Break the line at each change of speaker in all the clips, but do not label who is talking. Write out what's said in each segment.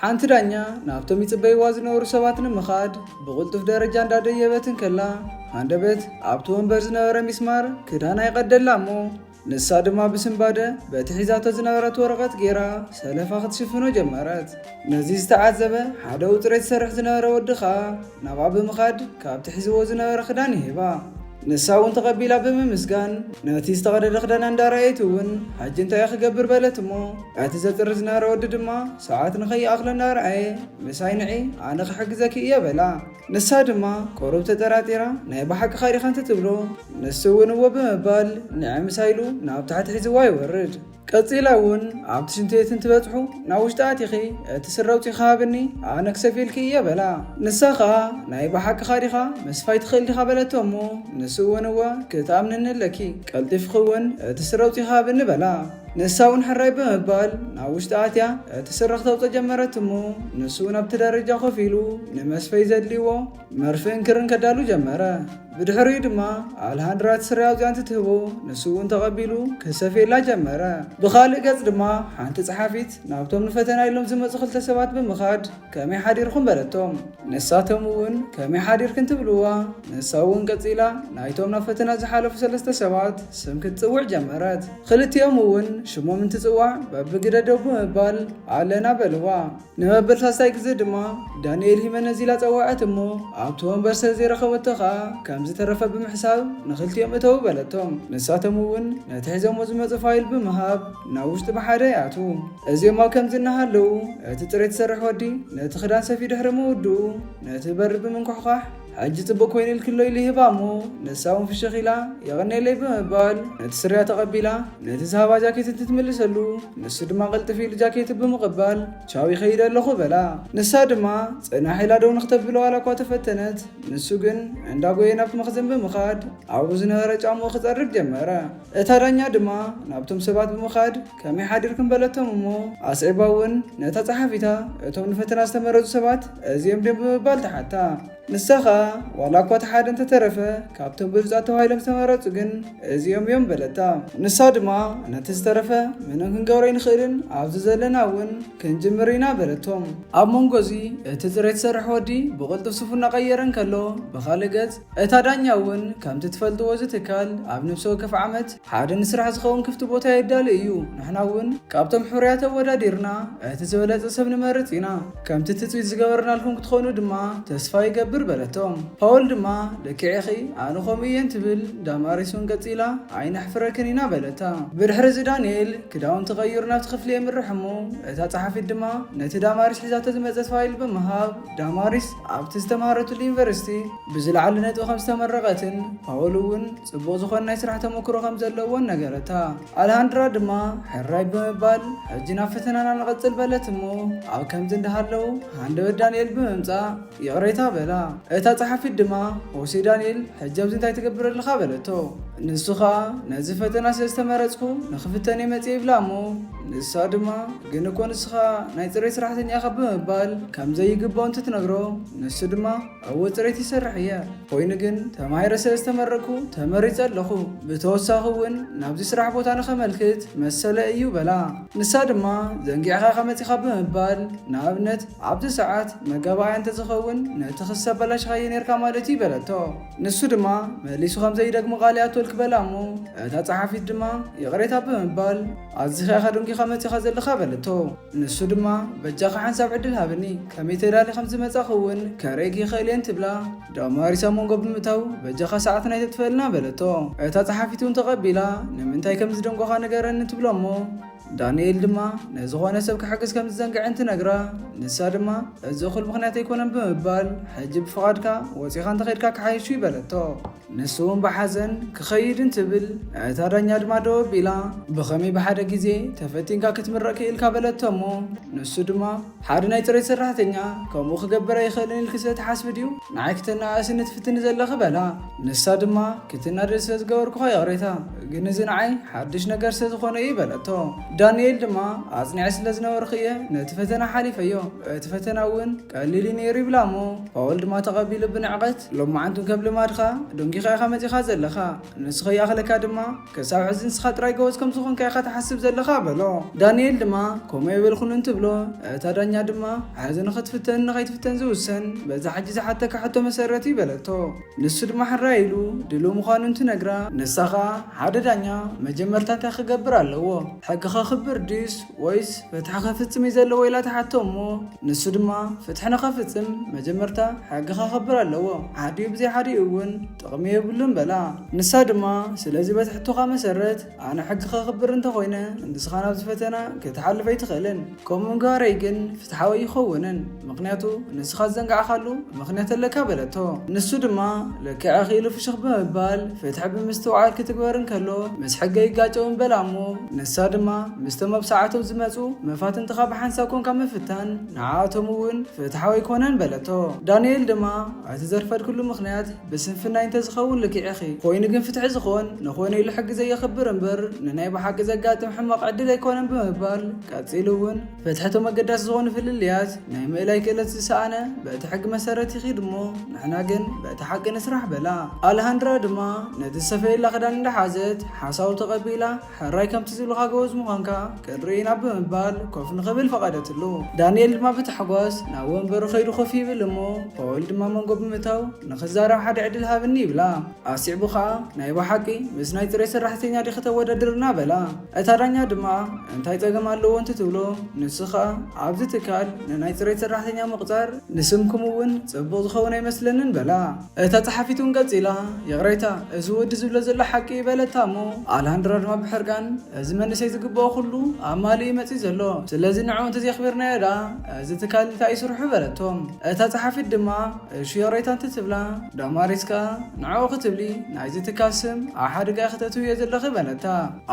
ሓንቲ ዳኛ ናብቶም ይጽበይዋ ዝነበሩ ሰባት ንምኻድ ብቕልጡፍ ደረጃ እንዳደየበትን ከላ ሃንደበት ኣብቲ ወንበር ዝነበረ ሚስማር ክዳና ይቐደላ እሞ ንሳ ድማ ብስምባደ በቲ ሒዛቶ ዝነበረት ወረቐት ጌራ ሰለፋ ክትሽፍኖ ጀመረት። ነዚ ዝተዓዘበ ሓደ ውፅረት ዝሰርሕ ዝነበረ ወዲ ኸኣ ናብኣ ብምኻድ ካብቲ ሒዝዎ ዝነበረ ክዳን ይሂባ። ንሳ እውን ተቐቢላ ብምምስጋን ነቲ ዝተቐደደ ክዳና እንዳረአየት እውን ሓጂ እንታይ ክገብር በለት እሞ እቲ ዘፅሪ ዝነበረ ወዲ ድማ ሰዓት ንኸይኣኽሎ እንዳረአየ ምሳይ ንዒ ኣነ ክሕግዘኪ እየ በላ። ንሳ ድማ ቆሩብ ተጠራጢራ ናይ ባሓቂ ኻዲኻ እንትትብሎ ንሱ እውን እዎ ብምባል ንዕ ምሳይሉ ናብ ታሕቲ ሒዝዋ ይወርድ። ቀፂላ እውን ኣብቲ ሽንትቤት እንትበፅሑ ናብ ውሽጢ ኣቲኺ እቲ ስረ ውፂኢኻ ሃብኒ ኣነ ክሰፊልኪ እየ በላ። ንሳ ኸኣ ናይ ባሓቂ ኻዲኻ መስፋይ ትኽእል ዲኻ በለቶ እሞ ንሱ እውን እወ ክትኣምንኒ ኣለኪ ቀልጢፍኺ እውን እቲ ስረ ውፂኢኻ ሃብኒ በላ። ንሳ እውን ሕራይ ብምባል ናብ ውሽጢ ኣትያ እቲ ስረ ክተውፅኦ ጀመረት እሞ ንሱ እውን ኣብቲ ደረጃ ኮፍ ኢሉ ንመስፈይ ዘድልይዎ መርፍእን ክርን ከዳሉ ጀመረ። ብድሕሪኡ ድማ ኣልሃንድራ እቲ ስረ ኣውፅያ እንትትህቦ ንሱ እውን ተቐቢሉ ክሰፍየላ ጀመረ። ብኻልእ ገጽ ድማ ሓንቲ ፀሓፊት ናብቶም ንፈተና ኢሎም ዝመፁ ክልተ ሰባት ብምኻድ ከመይ ሓዲርኩም በለቶም። ንሳቶም እውን ከመይ ሓዲርክን ትብልዋ። ንሳ እውን ቀፂላ ናይቶም ናብ ፈተና ዝሓለፉ 3 ሰባት ስም ክትፅውዕ ጀመረት። ክልቲኦም እውን ሽሞም እንትፅዋዕ በብግደደው ብምባል ኣለና በልዋ። ንመበል 3ይ ግዜ ድማ ዳንኤል ሂመነዝ ኢላ ፀዋዐት እሞ ኣብቲ ወንበር ስለ ዘይረኸበቶ ኸኣ ከም ዝተረፈ ብምሕሳብ ንኽልቲኦም እተው በለቶም። ንሳቶም እውን ነቲ ሒዞሞ ዝመፁ ፋይል ብምሃብ ናብ ውሽጢ ብሓደ ይኣትዉ። እዚኦም ኣብ ከምዚ እናሃለዉ እቲ ፅሬት ዝሰርሕ ወዲ ነቲ ክዳን ሰፊ ድሕሪ ምውድኡ ነቲ በሪ ብምንኳሕኳሕ ሕጂ ጽቡቕ ኮይኑ ኢልክሎ ኢሉ ይህባ እሞ ንሳ እውን ፍሽኽ ኢላ የቐነየለይ ብምባል ነቲ ስርያ ተቐቢላ ነቲ ዝሃባ ጃኬት እንትትምልሰሉ ንሱ ድማ ቅልጥፍ ኢሉ ጃኬት ብምቕባል ቻው ይኸይድ ኣለኹ በላ። ንሳ ድማ ጽናሕ ኢላ ደው ንኽተብሎ ዋላ እኳ ተፈተነት። ንሱ ግን እንዳጎየ ናብቲ መኽዘን ብምኻድ ኣብኡ ዝነበረ ጫምኡ ክፀርግ ጀመረ። እታ ዳኛ ድማ ናብቶም ሰባት ብምኻድ ከመይ ሓዲርክን በለቶም እሞ ኣስዒባ እውን ነታ ፀሓፊታ እቶም ንፈተና ዝተመረፁ ሰባት እዚኦም ድም ብምባል ተሓታ። ንሳ ኸኣ ዋላ እኳ ተሓደ እንተተረፈ ካብቶም ብሉፃት ተባሂሎም ዝተመረፁ ግን እዚኦም እዮም በለታ። ንሳ ድማ ነቲ ዝተረፈ ምንም ክንገብሮ ይንኽእልን ኣብዚ ዘለና እውን ክንጅምር ኢና በለቶም። ኣብ መንጎዚ እቲ ፅሬት ዝሰርሕ ወዲ ብቕልጡፍ ስፉ እናቐየረን ከሎ ብኻልእ ገጽ እታ ዳኛ እውን ከምቲ ትፈልጥዎ ዝትካል ኣብ ንብሶ ወከፍ ዓመት ሓደ ንስራሕ ዝኸውን ክፍቲ ቦታ የዳሊ እዩ። ንሕና እውን ካብቶም ሕሩያት ኣወዳዲርና እቲ ዝበለፀ ሰብ ንመርፅ ኢና። ከምቲ ትፅቢት ዝገበርናልኩም ክትኾኑ ድማ ተስፋ ይገብር በለቶም። ፓውል ድማ ደኪዕኺ ኣነ ከምኡ እየን ትብል ዳማሪሱን ቀፂላ ኣይነሕፍረክን ኢና በለታ። ብድሕሪ እዚ ዳንኤል ክዳውንቲ ቀይሩ ናብቲ ክፍሊ የምርሕ እሞ እታ ፀሓፊት ድማ ነቲ ዳማሪስ ሒዛቶ ዝመፀት ፋይል ብምሃብ ዳማሪስ ኣብቲ ዝተምሃረቱሉ ዩኒቨርሲቲ ብዝለዓለ ነጥቢ ከም ዝተመረቐትን ፓውል እውን ፅቡቕ ዝኾነ ናይ ስራሕ ተመክሮ ከም ዘለዎን ነገረታ። ኣልሃንድራ ድማ ሕራይ ብምባል ሕጂ ናብ ፈተናና ንቐፅል በለት እሞ ኣብ ከምዚ እንዳሃለው ሃንደበት ዳንኤል ብምምፃእ ይቕሬታ በላ። እታ ፀሓፊት ድማ ሆሴ ዳንኤል ሕጂ ኣብዚ እንታይ ትገብር ኣለኻ በለቶ። ንሱ ኸኣ ነዚ ፈተና ስለ ዝተመረፅኩ ንኽፍተን መፅእ ይብላ እሞ ንሳ ድማ ግን እኮ ንስኻ ናይ ፅሬት ስራሕተኛ ኢኻ ብምባል ከምዘይግባው እንትትነግሮ ንሱ ድማ እዎ ፅሬት ይሰርሕ እየ ኮይኑ ግን ተማሂረ ስለ ዝተመረቕኩ ተመሪፀ ኣለኹ ብተወሳኺ እውን ናብዚ ስራሕ ቦታ ንኸመልክት መሰለ እዩ በላ። ንሳ ድማ ዘንጊዕኻ ከመፂኻ ብምባል ንኣብነት ኣብዚ ሰዓት መጋባእያ እንተዝኸውን ነቲ ክሰበላሽኻየ ነርካ ማለት እዩ በለቶ። ንሱ ድማ መሊሱ ከምዘይደግሞ ቃልያት ክበላ እሞ እታ ፀሓፊት ድማ ይቕሬታ ብምባል ኣዝኻ ኢኻ ደንጊኻ መፂኻ ዘለኻ በለቶ። ንሱ ድማ በጃኻ ሓንሳብ ዕድል ሃብኒ ከመይ ተዳሊ ከም ዝመፃኽ እውን ከርእየኪ ይኽእል እየን ትብላ። ዳማሪሳ መንጎ ብምእታው በጃኻ ሰዓት ናይ ተትፈልና በለቶ። እታ ፀሓፊት እውን ተቐቢላ ንምንታይ ከም ዝደንጎኻ ነገረኒ ትብሎ እሞ ዳንኤል ድማ ነዝኾነ ሰብ ክሕግዝ ከም ዝዘንግዕ እንትነግራ ንሳ ድማ እዚ እኹል ምኽንያት ኣይኮነን ብምባል ሕጂ ብፍቓድካ ወፂኻ እንተኸይድካ ክሓይሹ ይበለቶ። ንሱ እውን ብሓዘን ክኸይድ እንትብል እታ ዳኛ ድማ ደው ኣቢላ ብኸመይ ብሓደ ግዜ ተፈቲንካ ክትምረቕ ክኢልካ በለቶ እሞ ንሱ ድማ ሓደ ናይ ፅሬት ሰራሕተኛ ከምኡ ክገብር ኣይኽእልን ኢልክ ስለትሓስብ ድዩ ንዓይ ክተናእስኒ ትፍትኒ ዘለኺ በላ። ንሳ ድማ ክትናደድ ስለ ዝገበርኩ የቕሬታ ግን እዚ ንዓይ ሓድሽ ነገር ስለዝኾነ እዩ በለቶ። ዳንኤል ድማ ኣጽኒዕ ስለ ዝነበረ ኸየ ነቲ ፈተና ሓሊፈዮ እቲ ፈተና እውን ቀሊል ነይሩ ይብላ እሞ ፓውል ድማ ተቐቢሉ ብንዕቐት ሎማዓንቱን ከም ልማድኻ ዶንጊኻ ኢኻ መጺኻ ዘለኻ ንስኺ ይኣኽለካ ድማ ክሳብ ሕዚ ንስኻ ጥራይ ገወዝ ከም ዝኾንካ ኢኻ ተሓስብ ዘለኻ በሎ። ዳንኤል ድማ ከምኡ ይበልኩን እንትብሎ እታ ዳኛ ድማ ሓዚ ንኽትፍተን ንኸይትፍተን ዝውሰን በዛ ሕጂ ዝሓተካ ሕቶ መሰረት ይበለቶ። ንሱ ድማ ሕራ ኢሉ ድልው ምዃኑ እንትነግራ ንሳኻ ሓደ ዳኛ መጀመርታ እንታይ ክገብር ኣለዎ ሕጊ ኸኽብር ድስ ወይስ ፍትሒ ኸፍጽም እዩ ዘለዎ ኢላ ተሓቶ እሞ ንሱ ድማ ፍትሒ ንኸፍጽም መጀመርታ ሕጊ ኸኽብር ኣለዎ ሓዲኡ ብዘይ ሓዲኡ እውን ጥቕሚ የብሉን በላ። ንሳ ድማ ስለዚ በትሕቶኻ መሰረት ኣነ ሕጊ ኸኽብር እንተኾይነ ንስኻ ናብዚ ፈተና ክትሓልፈ ኣይትኽእልን ከምኡ ምግባረይ ግን ፍትሓዊ ይኸውንን ምክንያቱ ንስኻ ዘንጋዕኻሉ ምክንያት ኣለካ በለቶ። ንሱ ድማ ልክዕ ኺኢሉ ፍሽኽ ብምባል ፍትሒ ብምስትውዓል ክትግበር እንከሎ ምስ ሕጊ ይጋጨውን በላ እሞ ንሳ ድማ ምስቶም ኣብ ሰዓቶም ዝመፁ መፋትንትኻ ብሓንሳብ ኮንካ ምፍታን ንዓኣቶም እውን ፍትሓዊ ይኮነን በለቶ። ዳንኤል ድማ እቲ ዘርፈድክሉ ምክንያት ብስንፍናይ እንተዝኸውን ልክዕኺ ኮይኑ ግን ፍትሒ ዝኾን ንኾነ ኢሉ ሕጊ ዘየኽብር እምበር ንናይ ብሓቂ ዘጋጥም ሕማቕ ዕድል ኣይኮነን ብምባል ቀፂሉ እውን ፍትሕቶም መገዳሲ ዝኾኑ ፍልልያት ናይ ምእላይ ክእለት ዝሰኣነ በቲ ሕጊ መሰረት ይኺድ እሞ ንሕና ግን በቲ ሓቂ ንስራሕ በላ። ኣልሃንድራ ድማ ነቲ ዝሰፈየላ ክዳን እንዳሓዘት ሓሳቡ ተቐቢላ ሕራይ ከምቲ ዝብልኻ ገወዝ ምዃንካ ክንርኢና ብምባል ኮፍ ንኽብል ፈቐደትሉ። ዳንኤል ድማ ብተሓጓስ ናብ ወንበሩ ኸይዱ ኮፍ ይብል እሞ ፓውል ድማ መንጎ ብምእታው ንኽዛረብ ሓደ ዕድል ሃብኒ ይብላ። ኣሲዕቡ ከዓ ናይ ብሓቂ ምስ ናይ ፅሬት ሰራሕተኛ ዲኺ ተወዳድርና በላ። እታ ዳኛ ድማ እንታይ ፀገም ኣለዎ እንትትብሎ ንሱ ከዓ ኣብዚ ትካል ንናይ ፅሬት ሰራሕተኛ ምቕፃር ንስምኩም እውን ጽቡቕ ዝኸውን ኣይመስለንን በላ። እታ ጸሓፊት እውን ቀፂላ የቕረይታ እዚ ወዲ ዝብሎ ዘሎ ሓቂ ይበለታ እሞ ኣልሃንድራ ድማ ብሕርቃን እዚ መንእሰይ ዝግብኦ ኩሉ ኣብ ማሊኡ መፂእ ዘሎ ስለዚ ንዕኡ እንተዘይኽቢርናዮ ዳ እዚ ትካል እንታይ ይስርሑ በለቶም። እታ ጸሓፊት ድማ እሺ የቕረይታ እንትትብላ ዳማሪስካ ንዕኡ ክትብሊ ናይዚ ትካል ስም ኣብ ሓደጋ ክተትው እየ ዘለኺ በለታ።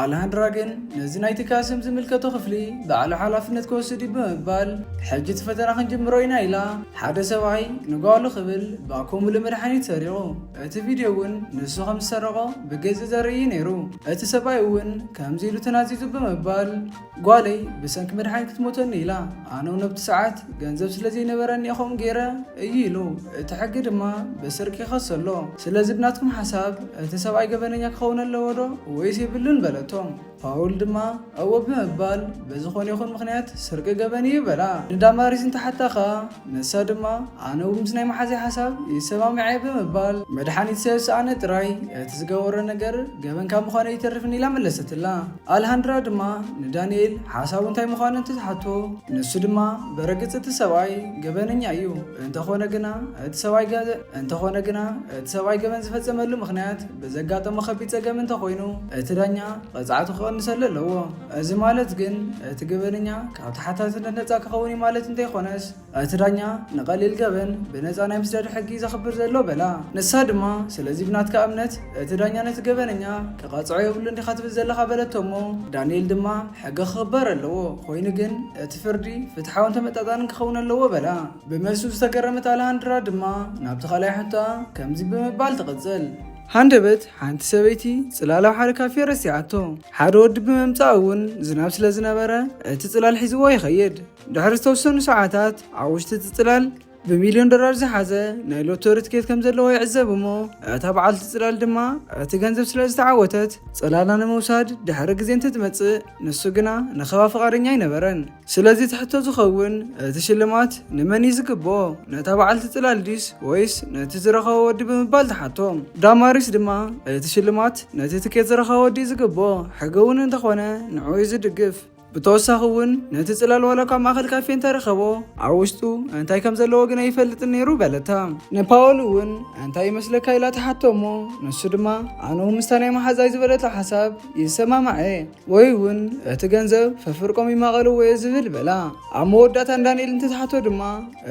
ኣልሃንድራ ግን ነዚ ናይ ትካል ስም ዝምልከቶ ክፍሊ ባዕሉ ሓላፍነት ክወስድ ብምባል ሕጂ እቲ ፈተና ክንጅምሮ ኢና ኢላ ሓደ ሰብኣይ ንጓሉ ክብል ባኮሙሉ መድሓኒት ሰሪቑ እቲ ቪድዮ እውን ንሱ ከም ዝሰረቆ ብገጽ ዘርኢ ነይሩ። እቲ ሰብኣይ እውን ከምዚ ኢሉ ተናዚዙ ብምባል ጓለይ ብሰንኪ መድሓኒት ክትሞተኒ ኢላ ኣነ እውን ኣብቲ ሰዓት ገንዘብ ስለዘይነበረኒ ኢኹም ገይረ እዩ ኢሉ እቲ ሕጊ ድማ ብስርቂ ይኸሰሎ። ስለዚ ብናትኩም ሓሳብ እቲ ሰብኣይ ገበነኛ ክኸውን ኣለዎ ዶ ወይስ የብሉን በለቶም። ፓውል ድማ እወ ብምባል በዝኾነ ይኹን ምክንያት ስርቂ ገበን እዩ በላ። ንዳማሪስ እንተሓታኻ ንሳ ድማ ኣነ እውን ምስ ናይ መሓዘይ ሓሳብ ይሰማምዐ ብምባል መድሓኒት ሰብስኣነ ጥራይ እቲ ዝገበሮ ነገር ገበን ካብ ምዃነ ይተርፍኒ ኢላ መለሰትላ። ኣልሃንድራ ድማ ንዳንኤል ሓሳቡ እንታይ ምዃኑ እንትትሓቶ ንሱ ድማ በረግጽ እቲ ሰብኣይ ገበነኛ እዩ እንተኾነ ግና እቲ ሰብኣይ ገበን ዝፈጸመሉ ምክንያት ብዘጋጠሞ ከቢድ ፀገም እንተኾይኑ እቲ ዳኛ ቅፅዓቱ ክቐንሰሉ ኣለዎ። እዚ ማለት ግን እቲ ገበነኛ ካብ ተሓታትነት ነፃ ክኸውን እዩ ማለት እንተይኮነስ እቲ ዳኛ ንቐሊል ገበን ብነፃ ናይ ምስዳድ ሕጊ ዘኽብር ዘሎ በላ። ንሳ ድማ ስለዚ ብናትካ እምነት እቲ ዳኛ ነቲ ገበነኛ ክቐፅዖ የብሉ እንዲኻ ትብል ዘለኻ በለቶሞ ዳንኤል ድማ ሕጊ ክኽበር ኣለዎ ኮይኑ ግን እቲ ፍርዲ ፍትሓውን ተመጣጣንን ክኸውን ኣለዎ በላ። ብመልሱ ዝተገረመት ኣልሃንድራ ድማ ናብቲ ኻልኣይ ሕታ ከምዚ ብምባል ትቕፅል። ሃንደበት ሓንቲ ሰበይቲ ጽላል ኣብ ሓደ ካፌ ረሲዓቶ ሓደ ወዲ ብምምጻእ እውን ዝናብ ስለ ዝነበረ እቲ ጽላል ሒዝዎ ይኸይድ። ድሕሪ ዝተወሰኑ ሰዓታት ኣብ ውሽጢ እቲ ጽላል $1,000,000 ዝሓዘ ናይ ሎተሪ ትኬት ከም ዘለዎ ይዕዘብ እሞ እታ በዓልቲ ጽላል ድማ እቲ ገንዘብ ስለ ዝተዓወተት ጽላላ ንምውሳድ ድሕሪ ግዜ እንትትመጽእ ንሱ ግና ንኸባ ፍቓደኛ ኣይነበረን። ስለዚ ትሕቶ ዝኸውን እቲ ሽልማት ንመን እዩ ዝግብኦ ነታ በዓልቲ ጽላል ዲስ ወይስ ነቲ ዝረኸቦ ወዲ ብምባል ተሓቶም። ዳማሪስ ድማ እቲ ሽልማት ነቲ ትኬት ዝረኸቦ ወዲ ዝግብኦ ሕጊ እውን እንተኾነ ንዑ እዩ ዝድግፍ። ብተወሳኺ እውን ነቲ ጽላል ዋላ ካብ ማእኸል ካፌ እንተረኸቦ ኣብ ውሽጡ እንታይ ከም ዘለዎ ግን ኣይፈልጥን ነይሩ በለታ። ንፓውል እውን እንታይ ይመስለካ ኢላ ተሓቶ እሞ ንሱ ድማ ኣነ እውን ምስታ ናይ ማሓዛይ ዝበለቶ ሓሳብ ይሰማማዐ ወይ እውን እቲ ገንዘብ ፈፍርቆም ይማቐልዎ እየ ዝብል በላ። ኣብ መወዳእታ ዳንኤል እንትተሓቶ ድማ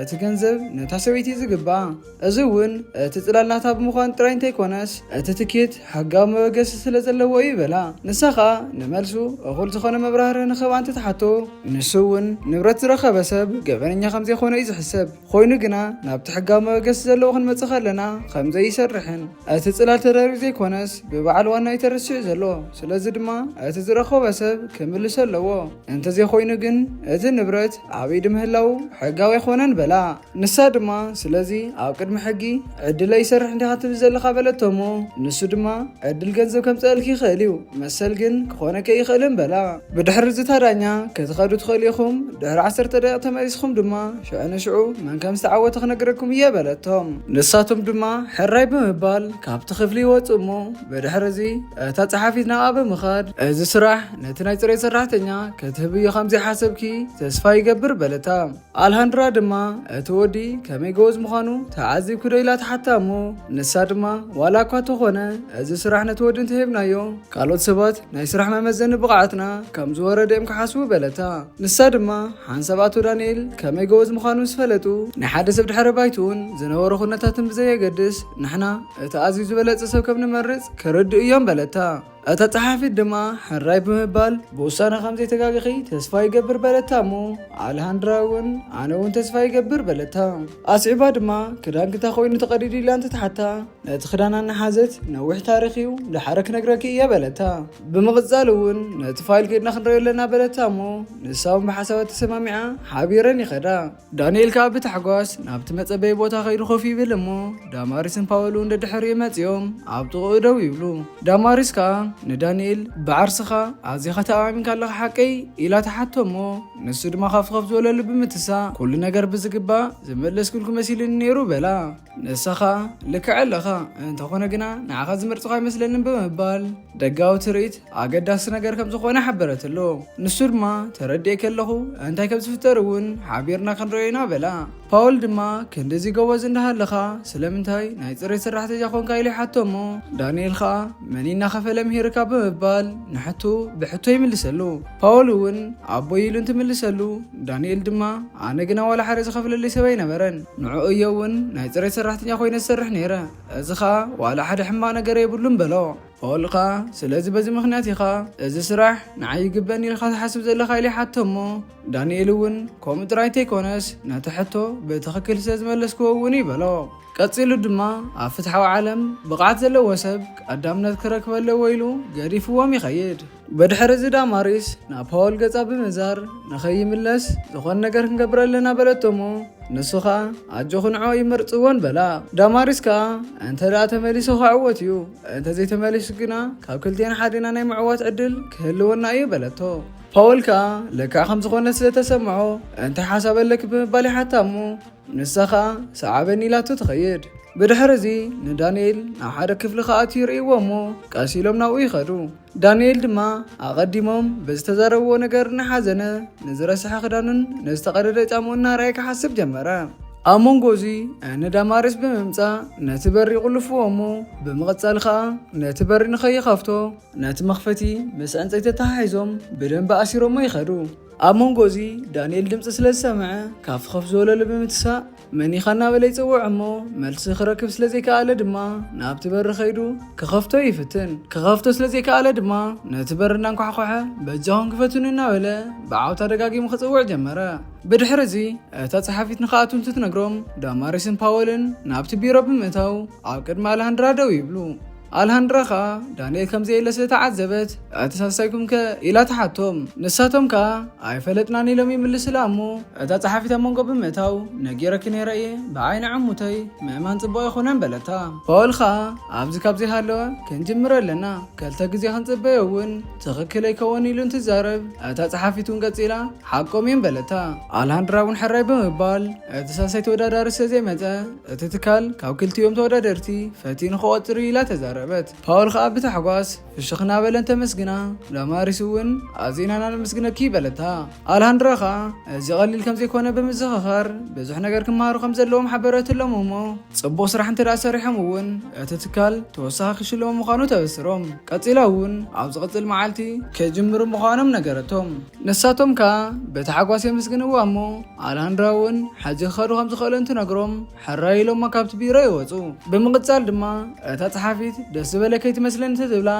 እቲ ገንዘብ ነታ ሰበይቲ ዝግባእ እዚ እውን እቲ ጽላል ናታ ብምዃኑ ጥራይ እንተይኮነስ እቲ ትኬት ሕጋዊ መበገሲ ስለ ዘለዎ እዩ በላ። ንሳኻ ንመልሱ እኹል ዝኾነ መብራህርህ ንኽባ أنت تحتو نسون نبرت رخبة سب جبرني خمسة خونة إذا حسب خوينو جنا نبتحقق ما قص زلوا خن متخلنا خمسة يسرحن أتسأل ترى زي كونس ببعل وانا يترسل زلوا سلازد ما أتزرخوا بسب كمل سلوا أنت زي خوينو جن أذن نبرت عبيد مهلو حقاوي خونن بلا نساد ما سلازي أوكد محقي عدل يسرح عندي خاطب زل قبلتهم نسود ما عدل جنزو كم سألكي خاليو مسال جن خونه كي خلهم بلا بدحر زتارانيا كتخدو تخليكم دحر 10 دقائق تمارسكم دما شأن شعو من كم ساعة تخنقركم يا بلتهم نساتهم دما حراي بمبال كاب تخفلي وتصمو بدحر زي تصحافينا أب مخاد إذا سرح نتناي تري سرحتنيا كتبي خمسة حسبكي تسفاي قبر بلتام الهندرا دما تودي كمي جوز مخانو تعذب كريلات حتى مو نسادما ولا كاتو خونه إذا سرح نتودي انتهبنا يوم قالوا سبات نيسرح ممزن بقعتنا كم زوره ديم كحسبو بلتا نسادما حنسباتو دانيل كمي جوز مخانو سفلتو نحدث بدحر بايتون زنورو خنتاتن بزي قدس نحنا تعزيز بلت سب كم نمرز كرد ايام بلتا أتصحافي الدما حراي بمبال بوسانا خمسة تقاقخي تسفاي قبر بلتامو على هندراون عناون تسفاي قبر بلتام أصعبا دما كدان كتا خوي نتقريدي لان تتحتا نتخدانا نحازت نوح تاريخيو لحرك نقراكي يا بلتا بمغزالون نتفايل كيدنا خنريو لنا بلتامو نساوم بحسابات السمامعة حابيراني خدا دانييل كاب تحقواس نابتمت أبي بوتا خير خوفي بلمو داماريسن باولون ددحري ماتيوم عبطو قدو يبلو داماريس كا ندانييل بعرسخا عزيخة تأمين كالله حقي إلا تحتمو نسود ما خاف زولا بمتسا كل نجار بزقبا زملس كلكم مسيل نيرو بلا نسخا لك علخا انت خونا قنا نعخذ مرتقا مثل بمبال دقاو تريد عقداس نجار كم زخونا حبرت له نسود ما تردي كلهو انت كم سفترون حبيرنا خنروينا بلا باول دما كندزي جواز عندها لخا سلامتاي نايتري سرحت جاكون كايلي حتمو دانييل خا منينا خفلم هيركا بمبال نحتو بحتو يملسلو باولون عبويلون تملسلو دانييل دما انا قنا ولا حرز خفل اللي سوينا برن نعو يون نايتري سرحت جاكوين السرح نيرا ازخا ولا حد حمانا قريب لهم بلو باولقا سلازي بزي مخناتي خا ازي سرح نعي قباني لخا حسب زي لخايلي حتمو دانييلون كومنت رايتي كونس ناتحتو بتخكل ساز ملسكو وني بلو قصيلو دما افتحوا عالم بقعت زلو وسب قدامنا كركب له ويلو غريفوم يخيد بدحر زدا ماريس نابول قصاب مزار نخي ملس زخون نجر نقبرلنا بلتمو نسخا اجوخن عوي مرصون بلا داماريسكا انت لا تملسو عوتيو انت زي تملس قنا كاكلتين حدينا ناي معوات عدل كهلونا اي بلتو باولكا لك خمس خونه تسمعوا انت حسب لك ببالي حتى مو نسخا صعبني لا تتخيل بدحرزي ندانييل نحد كفل خاطير ايومو قاسيلوم ناو يخدو دانييل دما اقديموم بزتزاربو ነገር نحزنه نزرسح خدانن نستقرد ጫሙና رايك حسب جمره أمونغوزي أنا دامارس بممتا نتبري قلفوامو بمغتسالخا نتبري نخي خافتو نتمخفتي بس أنت تتحيزهم بدن بأسيرو ما يخدو أمونغوزي دانييل دمت سلسمعه كاف خف زولا لبمتسا مني خنا بلي يصوع عمو ملس خركب سلازي كاله دما نابتبر خيدو كخفتو يفتن كخفتو سلازي كاله دما نتبرنا نكحخحه بجاهم كفتوننا ولا بعوتا دقاقي مخصوع جمره بدحرزي اتا صحافيت نخاتون تتنقرم داماريسن باولن نابت بيرو بمتاو عقد مال هندرا دو يبلو الهندرخا دانييل كم زي لسه تعذبت اتساسايكم كإلا تحتهم نساتهم كا اي فلتناني لم يملس لامو اتا صحافيت مونغو بمتاو نجيرك نيرأي بعين عموتي مأمان صبا يخونن بلتا باولخا ابزي كابزي هالو كنجمر لنا كلتا غزي خنصبا يون تخكل يكون يلون تزارب اتا صحافيتون قصيلا حقوم ينبلتا الهندراون حراي بمبال اتساسايت ودادار سزي متا اتتكال كاوكلتي يوم تودادرتي فاتين خواتري لا تزارب باول خاب بتحقاس في الشخنا بلن تمسجنا لمارسون ازينا نمسجنا كي بلتها الهندرخا زي قليل كم زي كونه بمزخخر بزح نجر كمارو خمس لهم حبرات لهم صبو صراحه انت راسريحمون اتتكال توسخ خشلهم مخانو تبسرهم قصيلاون عاوز قتل معالتي كجمر مخانم نجرتهم نساتهم كا بتحقاس يمسجنوا امو الهندراون حاجه خرو خمس خلنت نجرم حرايلهم ما كابت بيرا يوصو بمقصال دما اتا صحافيت ደስ ዝበለከ ይትመስለኒ ትብላ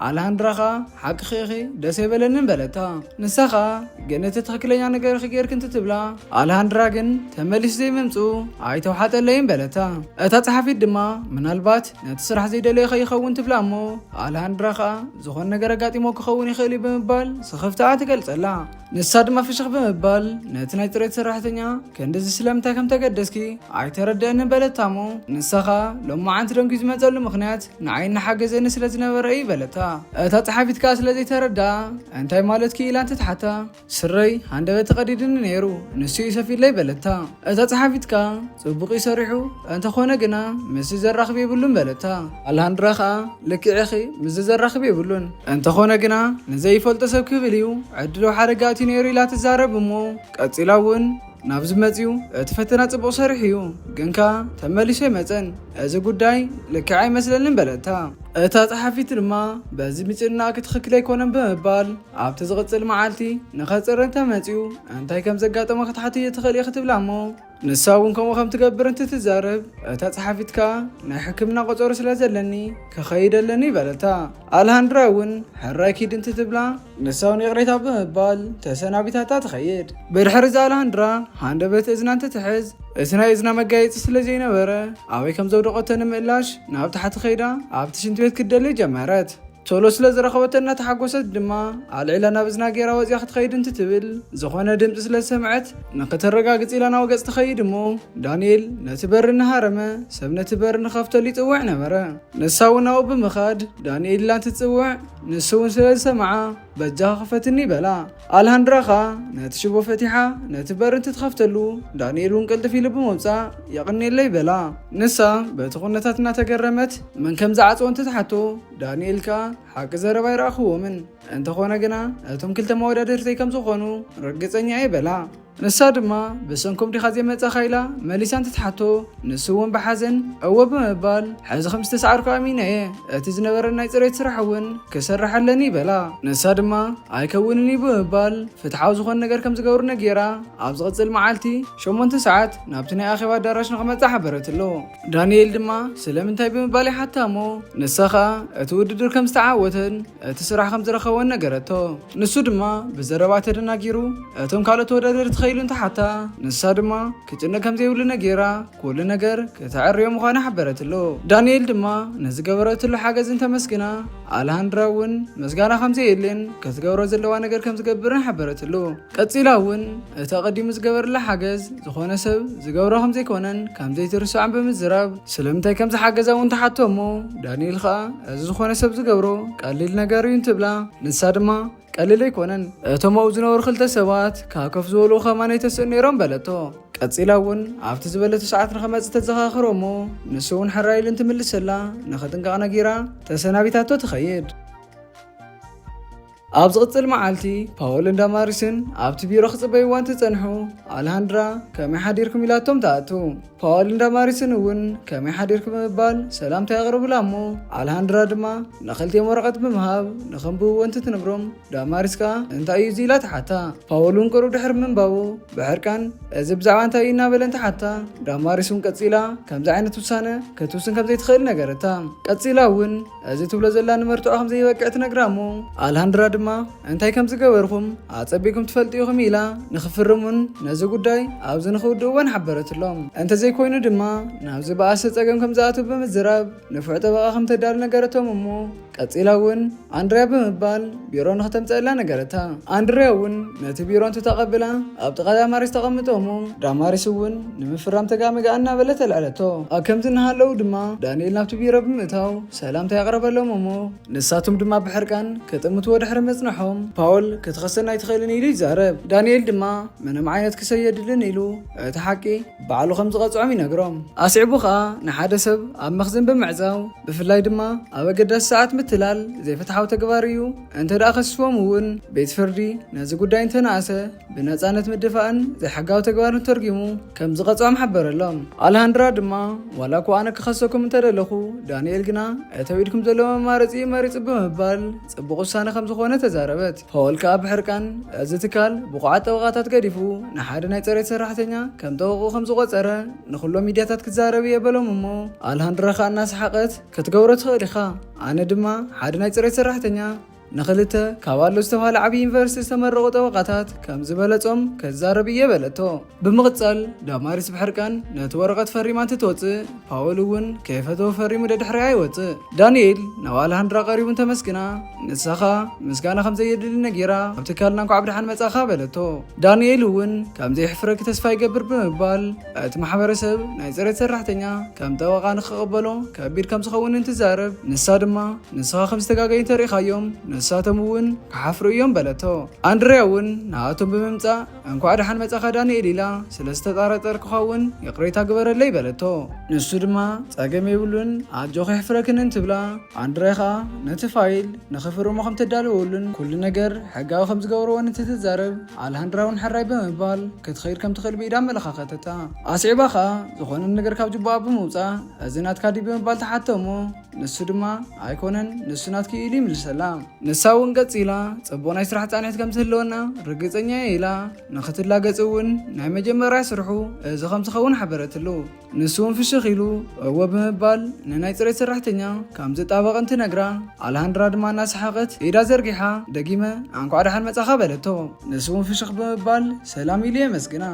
አልሃንድራ ኸ ሓቂ ኺኺ ደስ ይበለንን በለታ ንሳኻ ግን እቲ ትክክለኛ ነገር ኽጌርክ እንትትብላ አልሃንድራ ግን ተመሊስ ዘይምምፁ ኣይተውሓጠለይን በለታ እታ ጸሓፊት ድማ ምናልባት ነቲ ስራሕ ዘይደለየ ኸይኸውን ትብላ እሞ አልሃንድራ ኸ ዝኾነ ነገር ኣጋጢሞ ክኸውን ይኽእል እዩ ብምባል ስኽፍትኣ ትገልጸላ ንሳ ድማ ፍሽኽ ብምባል ነቲ ናይ ፅሬት ሰራሕተኛ ክንዲዚ ስለምንታይ ከም ተገደስኪ ኣይተረድአንን በለታ እሞ ንሳኻ ሎማዓንቲ ደንኪ ዝመፀሉ ምክንያት ንዓይ እናሓገዘኒ ስለ ዝነበረ እዩ በለታ እታ ጸሓፊት ከዓ ስለ ዘይተረድኣ እንታይ ማለት ኢላ እንትትሓታ ስረይ ሃንደበት ተቐዲድኒ ነይሩ ንሱ ይሰፊለይ በለታ እታ ጸሓፊት ከዓ ጽቡቕ ይሰሪሑ እንተኾነ ግና ምስ ዘራኽብ የብሉን በለታ አልሃንድራ ከዓ ልክዕኺ ምስ ዘራኽብ የብሉን እንተኾነ ግና ንዘይፈልጦ ሰብ ክብል እዩ ዕድሎ ሓደጋ እቲ ነይሩ ኢላ ትዛረብ እሞ ቀፂላ እውን ናብዚ መፂኡ እቲ ፈተና ጽቡቕ ሰሪሕ እዩ ግንካ ተመሊሶ ይመፀን እዚ ጉዳይ ልክዕ ኣይመስለንን በለታ እታ ጸሓፊት ድማ በዚ ምጭናቕ ክትኽክል ኣይኮነን ብምባል ኣብቲ ዝቕፅል መዓልቲ ንኸፅርንተ መፂኡ እንታይ ከም ዘጋጠመ ክትሓትዮ ትኽእል እየ ክትብላ እሞ ንሳ እውን ከምኡ ከም ትገብር እንትትዛረብ እታ ጸሓፊት ከዓ ናይ ሕክምና ቆፀሮ ስለ ዘለኒ ክኸይድ ኣለኒ በለታ አልሃንድራ እውን ሕራይ ኪድ እንትትብላ ንሳ እውን ይቕሬታ ብምባል ተሰናቢታታ ትኸይድ ብድሕሪ እዚ አልሃንድራ ሃንደበት እዝና እንትትሕዝ እቲ ናይ እዝና መጋየፂ ስለ ዘይነበረ ኣበይ ከም ዘውደቐቶ ንምእላሽ ናብ ታሕቲ ኸይዳ ኣብቲ ሽንቲ ቤት ክትደሊ ጀመረት ቶሎ ስለ ዝረኸበተ እናተሓጎሰት ድማ ኣልዒላ ናብ እዝና ጌራ ወፂያ ክትኸይድ እንትትብል ዝኾነ ድምፂ ስለ ዝሰምዐት ንኽተረጋግፅ ኢላ ናብ ገፅ ትኸይድ እሞ ዳንኤል ነቲ በሪ እናሃረመ ሰብ ነቲ በሪ ንኸፍተሉ ይፅውዕ ነበረ ንሳ እውን ኣብኡ ብምኻድ ዳንኤል ኢላ እንትትፅውዕ ንሱ እውን ስለ ዝሰምዓ በጃኻ ክፈትኒ በላ አልሃንድራ ኸ ነቲ ሽቦ ፈቲሓ ነቲ በሪ እንትትኸፍተሉ ዳንኤል እውን ቅልጥፍ ኢሉ ብምውፃእ የቕኒለይ በላ ንሳ በቲ ኩነታት እናተገረመት ምን ከም ዝዓፅዎ እንትትሓቶ ዳንኤል ከዓ ሓቂ ዘረባ ይረኣኽዎምን እንተኾነ ግና እቶም ክልተ መወዳደርተይ ከም ዝኾኑ ርግፀኛ እየ በላ ንሳ ድማ ብሰንኩም ዲኻ ዘይመፀኻ ኢላ መሊሳ እንትትሓቶ ንሱ እውን ብሓዘን እወ ብምባል ሕዚ ከም ዝተሰዓርኩ ኣሚነ እየ እቲ ዝነበረ ናይ ፅሬት ስራሕ እውን ክሰርሕ ኣለኒ በላ ንሳ ድማ ኣይከውንን እዩ ብምባል ፍትሓዊ ዝኾነ ነገር ከም ዝገብሩ ነጌራ ኣብ ዝቕፅል መዓልቲ 8 ሰዓት ናብቲ ናይ ኣኼባ ኣዳራሽ ንኽመፅእ ሓበረትሎ ዳንኤል ድማ ስለምንታይ ብምባል ይሓታ እሞ ንሳ ኸ እቲ ውድድር ከም ዝተዓወተን እቲ ስራሕ ከም ዝረኸቦን ነገረቶ ንሱ ድማ ብዘረባ ተደናጊሩ እቶም ካልኦት ተወዳደርቲ ኸይሉ እንተሓታ ንሳ ድማ ክጭነቅ ከም ዘይብሉ ነጌራ ኩሉ ነገር ክትዕርዮ ምዃና ሓበረትሎ ዳንኤል ድማ ንዝገበረትሉ ሓገዝ እንተመስግና አልሃንድራ እውን መስጋና ከም ዘየልን ክትገብሮ ዘለዋ ነገር ከም ዝገብርን ሓበረትሎ ቀፂላ እውን እቲ ቀዲሙ ዝገበርላ ሓገዝ ዝኾነ ሰብ ዝገብሮ ከም ዘይኮነን ከም ዘይትርስዖን ብምዝራብ ስለምንታይ ከም ዝሓገዛ እውን ተሓቶ እሞ ዳንኤል ኸ እዚ ዝኾነ ሰብ ዝገብሮ ቀሊል ነገር እዩ እንትብላ ንሳ ድማ ቀሊል ኣይኮነን እቶም ኣብኡ ዝነበሩ ክልተ ሰባት ካብ ከፍ ዝበሉ ኸማነይ ተስእኑ ነይሮም በለቶ ቀፂላ እውን ኣብቲ ዝበለቱ ሰዓት ንኸመፅእ ተዘኻኽሮ እሞ ንሱ እውን ሕራይ ኢሉ እንትምልሰላ ንኽጥንቀቕ ነጊራ ተሰናቢታቶ ትኸይድ ኣብ ዝቕፅል መዓልቲ ፓውልን ዳማሪስን ኣብቲ ቢሮ ክፅበይዋ እንትፀንሑ አልሃንድራ ከመይ ሓዲርኩም ኢላቶም ተኣቱ ፓውልን ዳማሪስን እውን ከመይ ሓዲርኩም ብምባል ሰላምታ የቕርብላ እሞ አልሃንድራ ድማ ንኽልቲኦም ወረቐት ብምሃብ ንኸንብብዎ እንትትነግሮም ዳማሪስ ከዓ እንታይ እዩ ኢላ ትሓታ ፓውል እውን ቅሩብ ድሕሪ ምንባቡ ብሕርቃን እዚ ብዛዕባ እንታይ እዩ እናበለ እንትሓታ ዳማሪስ እውን ቀፂላ ከምዚ ዓይነት ውሳነ ክትውስን ከም ዘይትኽእል ነገረታ ቀፂላ እውን እዚ ትብሎ ዘላ ንመርትዖ ከም ዘይበቅዕ ትነግራ እሞ አልሃንድራ ድማ እንታይ ከም ዝገበርኩም ኣፀቢኩም ትፈልጡ ኢኹም ኢላ ንኽፍርሙን ነዚ ጉዳይ ኣብዚ ንኽውድእዎን ሓበረትሎም እንተዘይኮይኑ ድማ ናብዚ በኣሰ ፀገም ከም ዝኣትዉ ብምዝራብ ንፍዕ ጠበቓ ከም ተዳሉ ነገረቶም እሞ ቀፂላ እውን አንድርያ ብምባል ቢሮ ንኽተምፀአላ ነገረታ አንድርያ እውን ነቲ ቢሮ እንትተቐብላ ኣብ ጥቓ ዳማሪስ ተቐምጦ እሞ ዳማሪስ እውን ንምፍራም ተጋመጋ እናበለ ተልዕለቶ ኣብ ከምዚ እናሃለዉ ድማ ዳንኤል ናብቲ ቢሮ ብምእታው ሰላምታ ያቕረበሎም እሞ ንሳቶም ድማ ብሕርቃን ክጥምትዎ ድሕሪ መፅንሖም ፓውል ክትኸሰና ኣይትኽእልን ኢሉ ይዛረብ ዳንኤል ድማ ምንም ዓይነት ክሰየድልን ኢሉ እቲ ሓቂ ባዕሉ ከም ዝቐፅዖም ይነግሮም ኣስዒቡ ኸኣ ንሓደ ሰብ ኣብ መኽዘን ብምዕዛው ብፍላይ ድማ ኣብ ኣገዳሲ ሰዓት ምትላል ዘይፍትሓዊ ተግባር እዩ እንተደኣ ከሲሶም እውን ቤት ፍርዲ ነዚ ጉዳይ እንተነኣሰ ብነፃነት ምድፋእን ዘይሕጋዊ ተግባርን ተርጊሙ ከም ዝቐፅዖም ሓበረሎም አልሃንድራ ድማ ዋላ እኳ ኣነ ክኸሰኩም እንተደለኹ ዳንኤል ግና እተው ኢድኩም ዘሎ መማረፂ መሪፅ ብምባል ፅቡቕ ውሳነ ከም ዝኾነ ተዛረበት። ፓውል ከዓ ብሕርቃን እዚ ትካል ብቑዓት ጠበቓታት ገዲፉ ንሓደ ናይ ፅሬት ሰራሕተኛ ከም ጠበቑ ከም ዝቆፀረ ንኩሎም ሚድያታት ክዛረብ የበሎም እሞ ኣልሃንድራ ከዓ እናሰሓቀት ክትገብሮ ትኽእል ኢኻ ኣነ ድማ ሓደ ናይ ፅሬት ሰራሕተኛ ንኽልተ ካብ ኣሎ ዝተባሃለ ዓብዪ ዩኒቨርሲቲ ዝተመረቑ ጠበቓታት ከም ዝበለፆም ከዛረብ እየ በለቶ። ብምቕፃል ዳማሪስ ብሕርቃን ነቲ ወረቐት ፈሪማ እንትትወፅእ ፓውል እውን ከይፈተወ ፈሪሙ ደድሕሪያ ይወፅእ። ዳንኤል ናብ ኣልሃንድራ ቀሪቡን ተመስግና ንሳኻ ምስጋና ከም ዘየድሊ ነጊራ ኣብ ትካልና እንኳዕ ብድሓን መጻኻ በለቶ። ዳንኤል እውን ከም ዘይሕፍረኪ ተስፋ ይገብር ብምባል እቲ ማሕበረሰብ ናይ ፅሬት ሰራሕተኛ ከም ጠበቓ ንክቕበሎ ከቢድ ከም ዝኸውን እንትዛረብ ንሳ ድማ ንስኻ ከም ዝተጋገዩ ተሪእኻዮም ንሳቶም እውን ክሓፍሩ እዮም በለቶ። ኣንድርያ እውን ንኣቶም ብምምፃእ እንኳዕ ድሓን መጻኻ ዳንኤል ኢላ ስለ ዝተጣረጠርክኻ እውን ይቕሬታ ግበረለይ በለቶ። ንሱ ድማ ፀገም የብሉን ኣጆኸ ይሕፍረክን እንትብላ ኣንድርያ ከዓ ነቲ ፋይል ንኽፍርሞ ከም ተዳልወሉን ኩሉ ነገር ሕጋዊ ከም ዝገብርዎን እንትትዛረብ ኣልሃንድራ እውን ሕራይ ብምባል ክትኸይድ ከም ትኽእል ብኢዳ ኣመለኻኸተታ። ኣስዒባ ከዓ ዝኾነ ነገር ካብ ጅባኣ ብምውፃእ እዚ ናትካ ዲ ብምባል ተሓተሞ ንሱ ድማ ኣይኮነን ንሱ ናትኪ ኢሉ ይምልሰላ። ንሳ እውን ቀፂላ ፅቡቕ ናይ ስራሕ ፃንሒት ከም ዝህልወና ርግፀኛ ኢላ ንኽትላገፅ እውን ናይ መጀመርያ ስርሑ እዚ ከም ዝኸውን ሓበረትሉ። ንሱ እውን ፍሽኽ ኢሉ እወ ብምባል ንናይ ፅሬት ሰራሕተኛ ከም ዝጣበቐ እንትነግራ ኣልሃንድራ ድማ እናሰሓቐት ኢዳ ዘርጊሓ ደጊመ እንኳዕ ድሓን መጻኻ በለቶ። ንሱ እውን ፍሽኽ ብምባል ሰላም ኢሉ የመስግና።